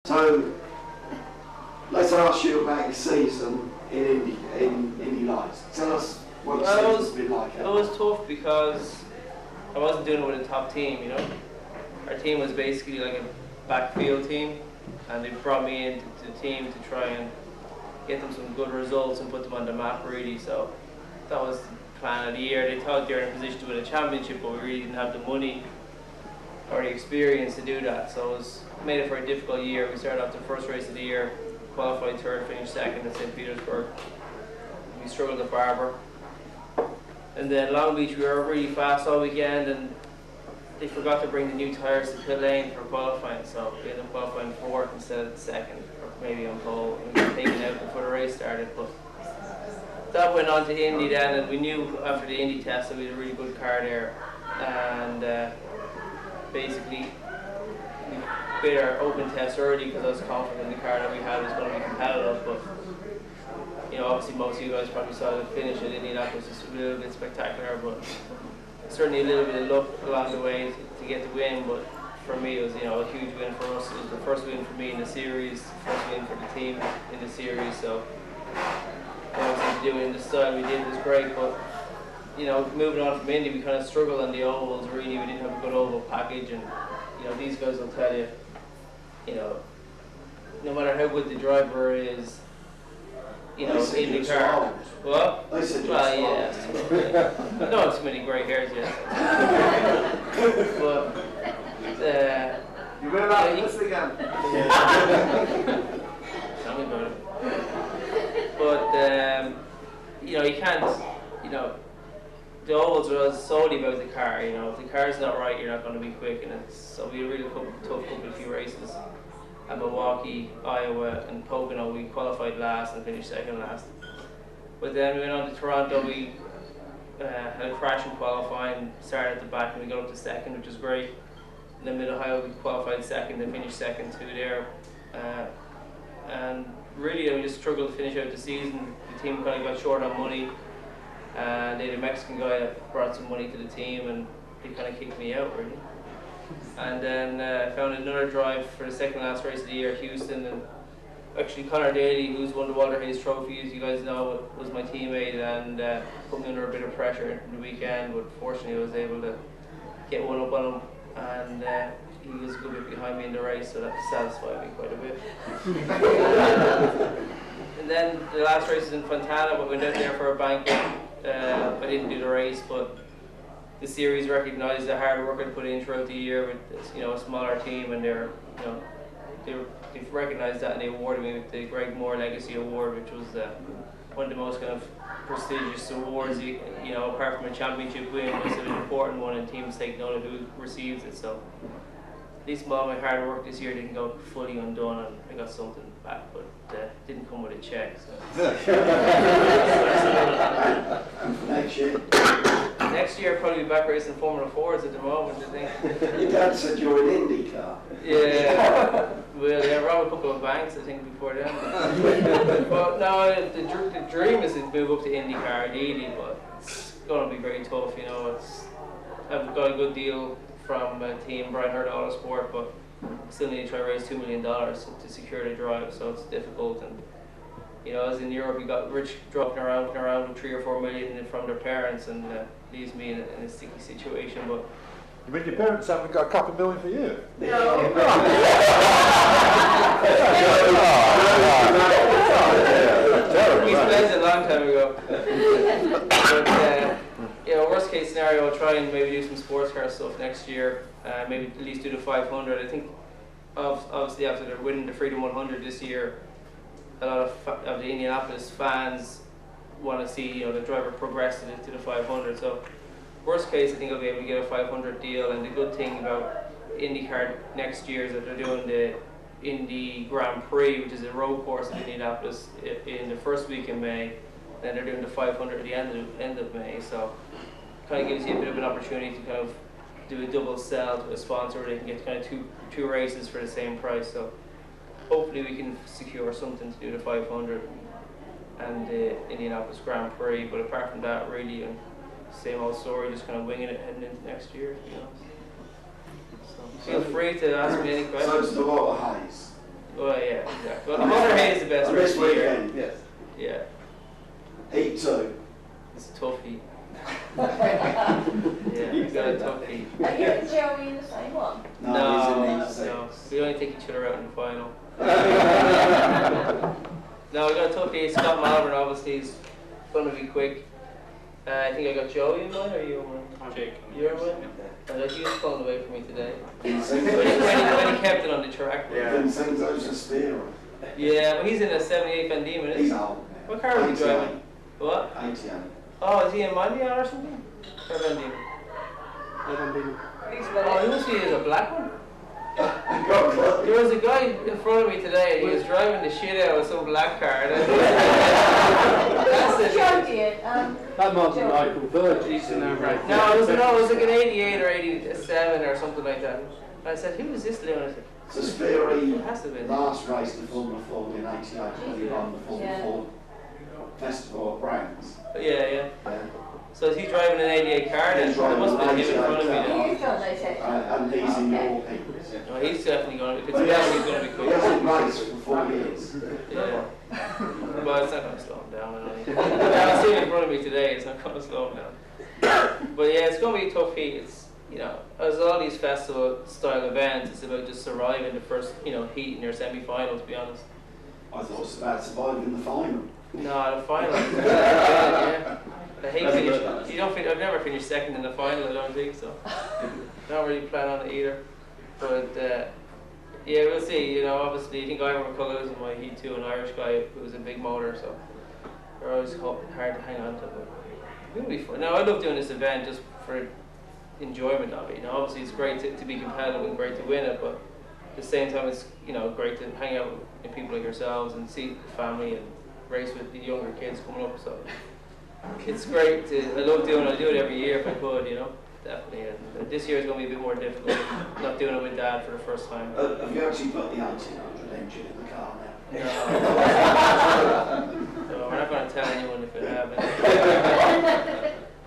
So let's ask you about your season in Indy Lights. Tell us what the season's been like. It was tough because I wasn't doing it with a top team, you know. Our team was basically like a backfield team, and they brought me into the team to try and get them some good results and put them on the map really. So that was the plan of the year. They thought they were in a position to win a championship, but we really didn't have the money or the experience to do that. So it made it for a difficult year. We started off the first race of the year, qualified third, finished second at St. Petersburg. We struggled at Barber. And then Long Beach, we were really fast all weekend, and they forgot to bring the new tyres to pit lane for qualifying, so we ended up qualifying fourth instead of second, or maybe on pole, and we got taken out before the race started. But that went on to Indy then, and we knew after the Indy test that we had a really good car there, and basically we bid our open test early because I was confident the car that we had was going to be competitive. But you know, obviously most of you guys probably saw the finish at Indianapolis. It's a little bit spectacular, but certainly a little bit of luck along the way to get the win. But for me, it was, you know, a huge win for us. It was the first win for me in the series, first win for the team in the series. So obviously doing the style we did was great. But you know, moving on from Indy, we kind of struggled on the ovals. Really, we didn't have a good oval package, and you know, these guys will tell you, you know, no matter how good the driver is, you know, in the car. What? I said well, yes. I don't have too many grey hairs yet. But you better not this again. Tell me about it. But you know, you can't. You know, the ovals are solely about the car. You know, if the car's not right, you're not going to be quick. And so we had a really tough couple of few races. At Milwaukee, Iowa, and Pocono, we qualified last and finished second last. But then we went on to Toronto. We had a crash in qualifying, started at the back, and we got up to second, which was great. And then Mid-Ohio, we qualified second and finished second too there. And really, we just struggled to finish out the season. The team kind of got short on money. They had a Mexican guy that brought some money to the team, and he kind of kicked me out, really. And then I found another drive for the second last race of the year, Houston, and actually Connor Daly, who's won the Walter Hayes Trophy, as you guys know, was my teammate, and put me under a bit of pressure in the weekend, but fortunately I was able to get one up on him, and he was a good bit behind me in the race, so that satisfied me quite a bit. And then the last race was in Fontana, but we went out there for a banquet. I didn't do the race, but the series recognised the hard work I put in throughout the year with, you know, a smaller team, and they've recognised that, and they awarded me with the Greg Moore Legacy Award, which was one of the most kind of prestigious awards, you know, apart from a championship win. It's an important one, and teams take note of who receives it. So at least all my hard work this year didn't go fully undone, and I got something back, but didn't come with a check. So. Next year, I'll probably be back racing Formula 4s at the moment, I think. Your dad said you're an Indy car. Yeah, well, yeah, rob a couple of banks, I think, before then. But no, the dream is to move up to IndyCar ideally, but it's going to be very tough, you know. I've got a good deal from team Brian Hurd Autosport, but still need to try to raise $2 million to secure the drive, so it's difficult. And you know, as in Europe, you got rich dropping around with 3 or 4 million from their parents, and leaves me in a sticky situation. But you mean your parents haven't got a couple of million for you? No. We spent it a long time ago. But you know, worst case scenario, I'll try and maybe do some sports car stuff next year. Maybe at least do the 500. I think, obviously, after they're winning the Freedom 100 this year, a lot of the Indianapolis fans want to see, you know, the driver progress to the 500. So, worst case, I think I'll be able to get a 500 deal. And the good thing about IndyCar next year is that they're doing the Indy Grand Prix, which is a road course in Indianapolis, in the first week in May. Then they're doing the 500 at the end of May. So, kind of gives you a bit of an opportunity to kind of do a double sell to a sponsor where they can get kind of two races for the same price. So hopefully we can secure something to do the 500 and the Indianapolis Grand Prix. But apart from that, really, same old story, just kind of winging it heading into next year, to be honest. So feel free to ask me any questions. So it's the Walter Hayes. Well, yeah, exactly. Well, Motor Hay is the best And race this of the year. weekend, Yes. Yeah, Heat 2. it's a tough heat. Yeah, you got a tough heat. Are you and Joey in the same one? No, he's in Heat no. 6. We only take each other out in the final. No, we got a tough heat. Scott Malvern obviously is going to be quick. I think I got Joey in mine, or you in mine? Jake. You're in mine? I got you pulling away from me today. Vincenzo When he kept it on the track. Vincenzo's a spear. Yeah, but he's in a 78 Van Diemen, isn't he? He's old. What car was he driving? What? 88. Oh, is he in Mondial or something? Or Van Diemen? Oh, he must be a black one. There was a guy in front of me today, and he was driving the shit out of some black car. That's it. Joe did. That might be Michael Virgil. He's in there right No, it was like an 88 or 87 or something like that. And I said, who is this lunatic? So Speary It has to be. last raced the Formula Ford in 88 when he won the Formula Ford Festival of Brands. Yeah. Yeah. So is he driving an 88 car then? He's There driving must have been him in an front of me 88 then. You've done those extras. And he's in your heat. No, he's definitely going to, if it's But down, he's going to be he quick. hasn't raced for 4 years. Yeah. Well, it's not going to slow him down. I don't see him in front of me today, it's not going to slow him down. But yeah, it's going to be a tough heat. It's, you know, as all these festival style events, it's about just surviving the first, heat in your semi-final, to be honest. I thought it was about surviving the final. No, the final. Yeah. I hate finish. You don't. I've never finished second in the final. I don't think so. I don't really plan on it either. But yeah, we'll see. Obviously, I think Ivor McCullough was in my heat too, an Irish guy who was a big motor, so they're always hard to hang on to. But it'll be fun. Now, I love doing this event just for enjoyment of it. Obviously, it's great to be competitive and great to win it, but at the same time, it's great to hang out with people like yourselves and see the family and race with the younger kids coming up. So. It's great. I love doing it. I do it every year if I could, definitely. And this year is going to be a bit more difficult. Not doing it with Dad for the first time. Have you actually put the 1800 engine in the car now? No, we're not going to tell anyone if it happens.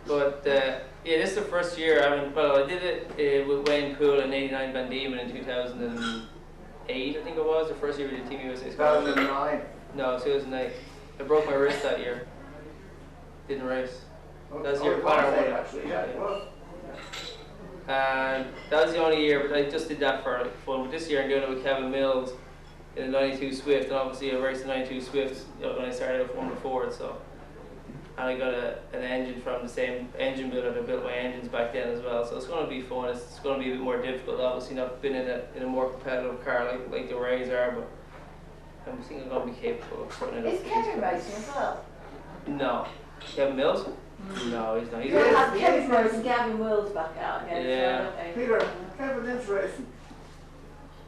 But yeah, this is the first year. I did it with Wayne Poole in '89 Van Diemen in 2008. I think it was the first year we did Team USA. 2009. No, 2008. I broke my wrist that year. Didn't race. That was your Connor won. Actually, yeah, it was. And that was the only year, but I just did that for fun. But this year I'm doing it with Kevin Mills in a 92 Swift, and obviously I raced the 92 Swift when I started out Formula Ford. So, and I got an engine from the same engine builder that built my engines back then as well. So it's going to be fun. It's going to be a bit more difficult. Obviously, not been in a more competitive car like the Rays are, but I'm thinking I'm going to be capable of putting it up. Is Kevin racing as well? No. Kevin Mills? No, he's not. He's You'll have Kevin Rose and Gavin Wills back out again. Yeah. So, Peter, Kevin is racing.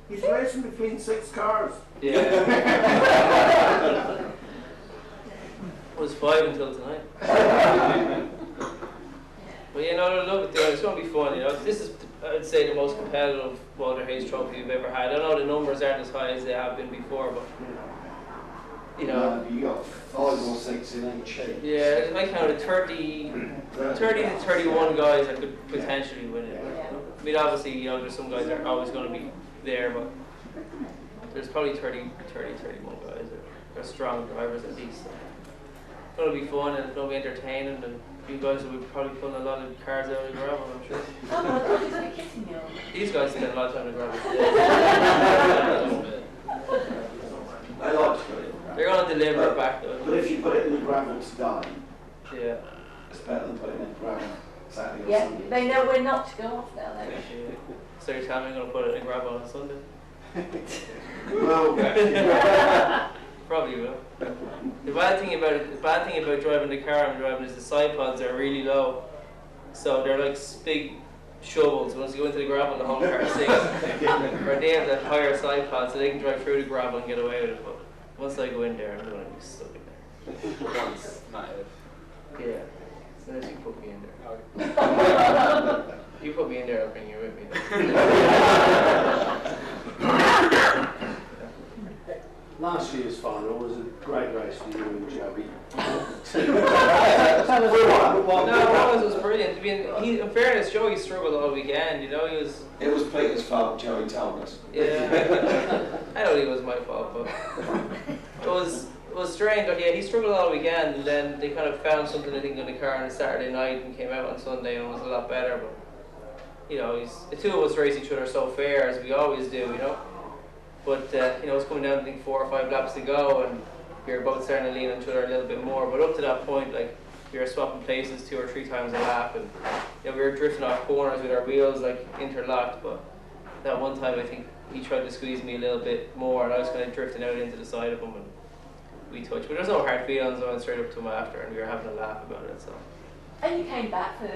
He's racing between 6 cars. Yeah. It was 5 until tonight. But I love it there. It's going to be fun. This is, I'd say, the most competitive Walter Hayes Trophy we've ever had. I know the numbers aren't as high as they have been before, but you got 5 or 6 in each heat. Yeah, I counted 30 to 31 guys that could potentially win it. I mean, obviously, there's some guys that are always going to be there, but there's probably 31 guys that are strong drivers at least. So. It's going to be fun and it's going to be entertaining, and you guys will be probably pulling a lot of cars out of the gravel, I'm sure. oh, well, I thought you were kissing me on. These guys spend a lot of time in the gravel. They like to put it. They're going to deliver it back though. But if you put it in the gravel today, Yeah. it's better than putting it in the gravel Saturday or Yeah, Sunday. they know when not to go off now, though. Yeah. So you're telling me I'm going to put it in gravel on Sunday? Well, Probably will. The bad thing about driving the car I'm driving is the side pods are really low. So they're like big shovels. Once you go into the gravel, the whole car sinks. Or they have the higher side pods so they can drive through the gravel and get away with it. But once I go in there, I'm going to be stuck in there. Once, not if. Yeah. So unless you put me in there. You put me in there, I'll bring you with me. Last year's final was a great race for you and Joey. No, it was brilliant. I mean, in fairness, Joey struggled all weekend. You know, he was. It was Peter's fault, Joey told us. Yeah. I don't think it was my fault, but it was strange. But yeah, he struggled all weekend, and then they kind of found something I think in the car on a Saturday night and came out on Sunday and was a lot better. But you know, the two of us race each other so fair as we always do. You know. But you know, it's coming down to I think 4 or 5 laps to go, and we were both starting to lean on each other a little bit more. But up to that point, like, we were swapping places 2 or 3 times a lap, and you know, we were drifting off corners with our wheels like interlocked. But that one time, I think he tried to squeeze me a little bit more, and I was kind of drifting out into the side of him, and we touched. But there was no hard feelings. I went straight up to him after, and we were having a laugh about it. So. And you came back to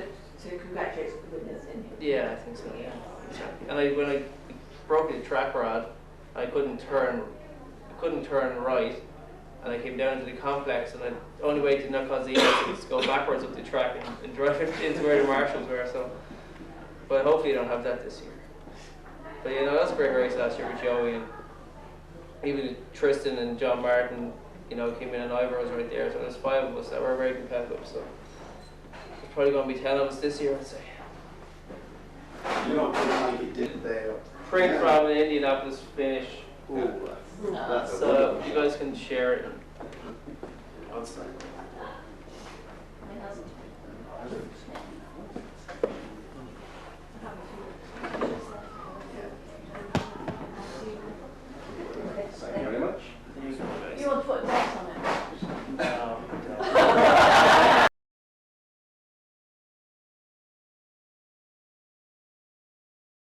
congratulate the winners, didn't you? Yeah, I think so. Yeah, exactly. And when I broke the track rod, I couldn't turn right, and I came down to the complex, and the only way to not cause the injury was to go backwards up the track and drive it into where the marshals were. So, but hopefully I don't have that this year. But you know, that was a great race last year with Joey, and even Tristan and John Martin, you know, came in, and Ivor was right there. So there's 5 of us that were very competitive. So there's probably going to be 10 of us this year, I'd say. You're not going to make it, did there? Print from an Indianapolis finish. No. So you guys can share it. I mean, that's